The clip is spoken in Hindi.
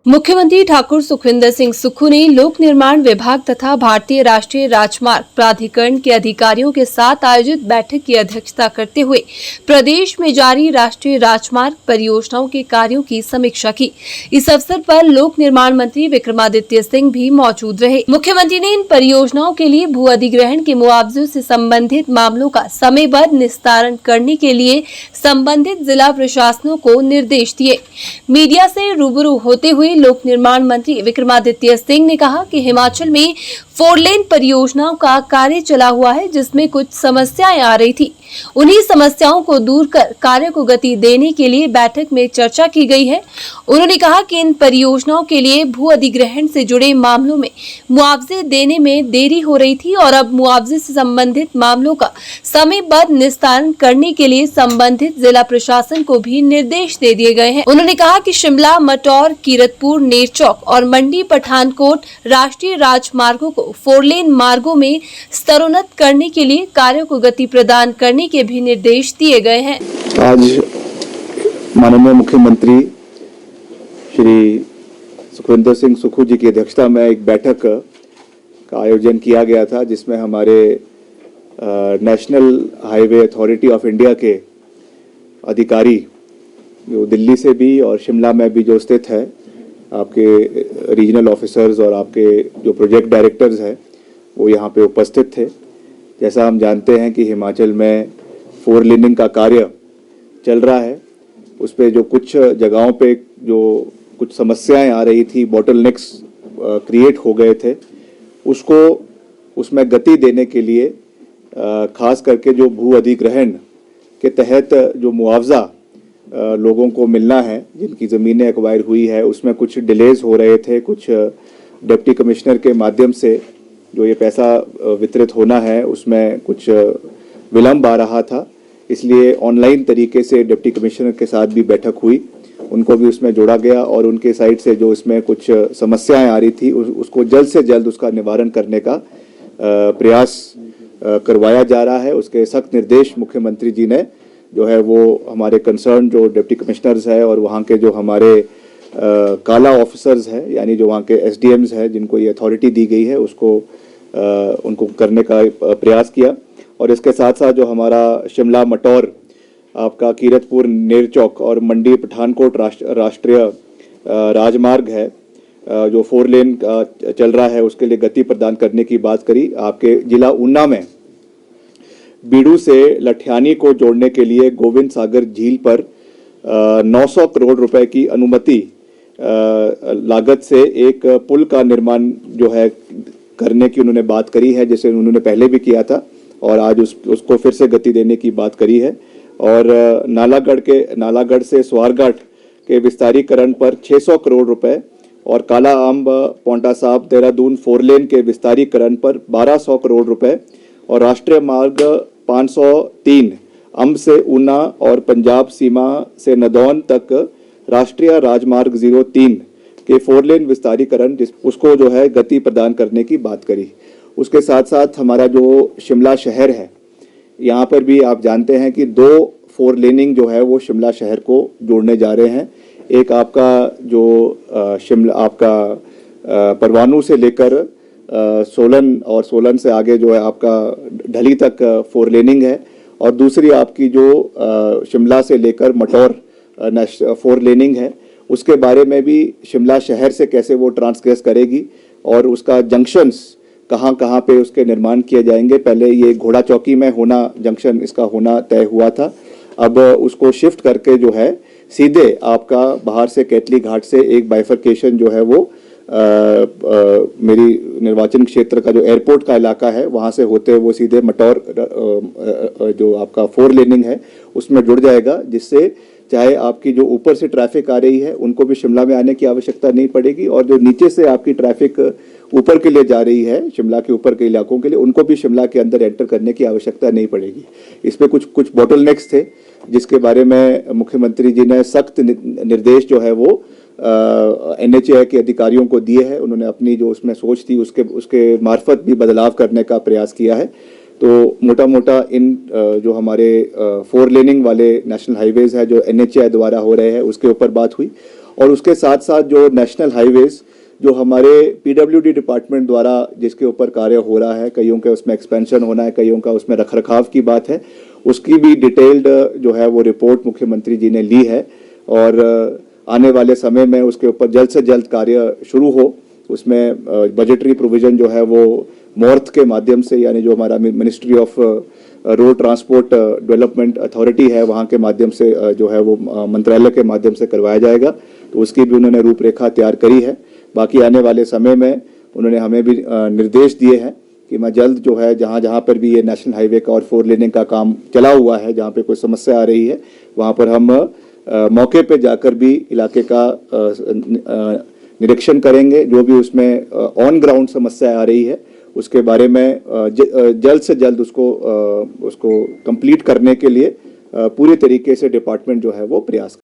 मुख्यमंत्री ठाकुर सुखविंदर सिंह सुक्खू ने लोक निर्माण विभाग तथा भारतीय राष्ट्रीय राजमार्ग प्राधिकरण के अधिकारियों के साथ आयोजित बैठक की अध्यक्षता करते हुए प्रदेश में जारी राष्ट्रीय राजमार्ग परियोजनाओं के कार्यों की समीक्षा की। इस अवसर पर लोक निर्माण मंत्री विक्रमादित्य सिंह भी मौजूद रहे। मुख्यमंत्री ने इन परियोजनाओं के लिए भू अधिग्रहण के मुआवजे से संबंधित मामलों का समयबद्ध निस्तारण करने के लिए संबंधित जिला प्रशासनों को निर्देश दिए। मीडिया से रूबरू होते हुए लोक निर्माण मंत्री विक्रमादित्य सिंह ने कहा कि हिमाचल में 4 लेन परियोजनाओं का कार्य चला हुआ है, जिसमें कुछ समस्याएं आ रही थी। उन्हीं समस्याओं को दूर कर कार्य को गति देने के लिए बैठक में चर्चा की गई है। उन्होंने कहा कि इन परियोजनाओं के लिए भू अधिग्रहण से जुड़े मामलों में मुआवजे देने में देरी हो रही थी और अब मुआवजे से संबंधित मामलों का समयबद्ध निस्तारण करने के लिए संबंधित जिला प्रशासन को भी निर्देश दे दिए गए हैं। उन्होंने कहा कि शिमला, मटौर, कीरतपुर, नेरचौक और मंडी पठानकोट राष्ट्रीय राजमार्गों को 4 लेन मार्गों में स्तरोन्नत करने के लिए कार्यों को गति प्रदान करने के भी निर्देश दिए गए हैं। आज माननीय मुख्यमंत्री श्री सुखविंदर सिंह सुक्खू जी की अध्यक्षता में एक बैठक का आयोजन किया गया था, जिसमें हमारे national highway authority of India के अधिकारी जो दिल्ली से भी और शिमला में भी जो स्थित है, आपके रीजनल ऑफिसर्स और आपके जो प्रोजेक्ट डायरेक्टर्स हैं वो यहाँ पे उपस्थित थे। जैसा हम जानते हैं कि हिमाचल में 4 लेनिंग का कार्य चल रहा है, उस पे जो कुछ जगहों पे जो कुछ समस्याएं आ रही थी, बॉटलनेक्स क्रिएट हो गए थे, उसको उसमें गति देने के लिए खास करके जो भू अधिग्रहण के तहत जो मुआवजा लोगों को मिलना है, जिनकी ज़मीनें एक्वायर हुई है, उसमें कुछ डिलेज हो रहे थे। कुछ डिप्टी कमिश्नर के माध्यम से जो ये पैसा वितरित होना है उसमें कुछ विलम्ब आ रहा था, इसलिए ऑनलाइन तरीके से डिप्टी कमिश्नर के साथ भी बैठक हुई, उनको भी उसमें जोड़ा गया और उनके साइड से जो इसमें कुछ समस्याएं आ रही थी उसको जल्द से जल्द उसका निवारण करने का प्रयास करवाया जा रहा है। उसके सख्त निर्देश मुख्यमंत्री जी ने जो है वो हमारे कंसर्न जो डिप्टी कमिश्नर्स है और वहाँ के जो हमारे काला ऑफिसर्स हैं, यानी जो वहाँ के एसडीएम्स हैं जिनको ये अथॉरिटी दी गई है, उसको उनको करने का प्रयास किया। और इसके साथ साथ जो हमारा शिमला, मटौर, आपका कीरतपुर, नेरचौक और मंडी पठानकोट राष्ट्रीय राजमार्ग है, जो 4 लेन का चल रहा है, उसके लिए गति प्रदान करने की बात करी। आपके जिला ऊना में बीड़ू से लठियानी को जोड़ने के लिए गोविंद सागर झील पर 900 करोड़ रुपए की अनुमति लागत से एक पुल का निर्माण जो है करने की उन्होंने बात करी है, जैसे उन्होंने पहले भी किया था और आज उसको फिर से गति देने की बात करी है। और नालागढ़ से स्वारघाट के विस्तारीकरण पर 600 करोड़ रुपए और काला आम्ब, पोंटा साहिब, देहरादून 4 लेन के विस्तारीकरण पर 1200 करोड़ रुपए और राष्ट्रीय मार्ग 503 अम्ब से ऊना और पंजाब सीमा से नदौन तक राष्ट्रीय राजमार्ग 03 के 4 लेन विस्तारीकरण उसको जो है गति प्रदान करने की बात करी। उसके साथ साथ हमारा जो शिमला शहर है, यहाँ पर भी आप जानते हैं कि 2 4 लेनिंग जो है वो शिमला शहर को जोड़ने जा रहे हैं। एक आपका जो शिमला आपका परवाणू से लेकर सोलन और सोलन से आगे जो है आपका ढली तक 4 लेनिंग है और दूसरी आपकी जो शिमला से लेकर मटौर 4 लेनिंग है। उसके बारे में भी शिमला शहर से कैसे वो ट्रांसग्रेस करेगी और उसका जंक्शंस कहाँ कहाँ पे उसके निर्माण किए जाएंगे। पहले ये घोड़ा चौकी में होना जंक्शन इसका होना तय हुआ था, अब उसको शिफ्ट करके जो है सीधे आपका बाहर से कैथली घाट से एक बाइफरकेशन जो है वो मेरी निर्वाचन क्षेत्र का जो एयरपोर्ट का इलाका है वहाँ से होते हुए वो सीधे मटौर जो आपका 4 लेनिंग है उसमें जुड़ जाएगा, जिससे चाहे आपकी जो ऊपर से ट्रैफिक आ रही है उनको भी शिमला में आने की आवश्यकता नहीं पड़ेगी और जो नीचे से आपकी ट्रैफिक ऊपर के लिए जा रही है शिमला के ऊपर के इलाकों के लिए, उनको भी शिमला के अंदर एंटर करने की आवश्यकता नहीं पड़ेगी। इस पे कुछ बॉटलनेक्स थे जिसके बारे में मुख्यमंत्री जी ने सख्त निर्देश जो है वो NHAI के अधिकारियों को दिए हैं। उन्होंने अपनी जो उसमें सोच थी उसके मार्फत भी बदलाव करने का प्रयास किया है। तो मोटा मोटा इन जो हमारे 4 लेनिंग वाले नेशनल हाईवेज है जो NHAI द्वारा हो रहे हैं उसके ऊपर बात हुई और उसके साथ साथ जो नेशनल हाईवेज जो हमारे पीडब्ल्यूडी डिपार्टमेंट द्वारा जिसके ऊपर कार्य हो रहा है, कईयों के उसमें एक्सपेंशन होना है, कईयों का उसमें रखरखाव की बात है, उसकी भी डिटेल्ड जो है वो रिपोर्ट मुख्यमंत्री जी ने ली है और आने वाले समय में उसके ऊपर जल्द से जल्द कार्य शुरू हो। उसमें बजटरी प्रोविजन जो है वो मॉर्थ के माध्यम से, यानी जो हमारा ministry of road transport development authority है वहाँ के माध्यम से जो है वो मंत्रालय के माध्यम से करवाया जाएगा, तो उसकी भी उन्होंने रूपरेखा तैयार करी है। बाकी आने वाले समय में उन्होंने हमें भी निर्देश दिए हैं कि मैं जल्द जो है जहाँ जहाँ पर भी ये नेशनल हाईवे का और 4 लेनिंग का काम चला हुआ है, जहाँ पे कोई समस्या आ रही है, वहाँ पर हम मौके पे जाकर भी इलाके का निरीक्षण करेंगे। जो भी उसमें ऑन ग्राउंड समस्या आ रही है उसके बारे में जल्द से जल्द उसको कंप्लीट करने के लिए पूरी तरीके से डिपार्टमेंट जो है वो प्रयास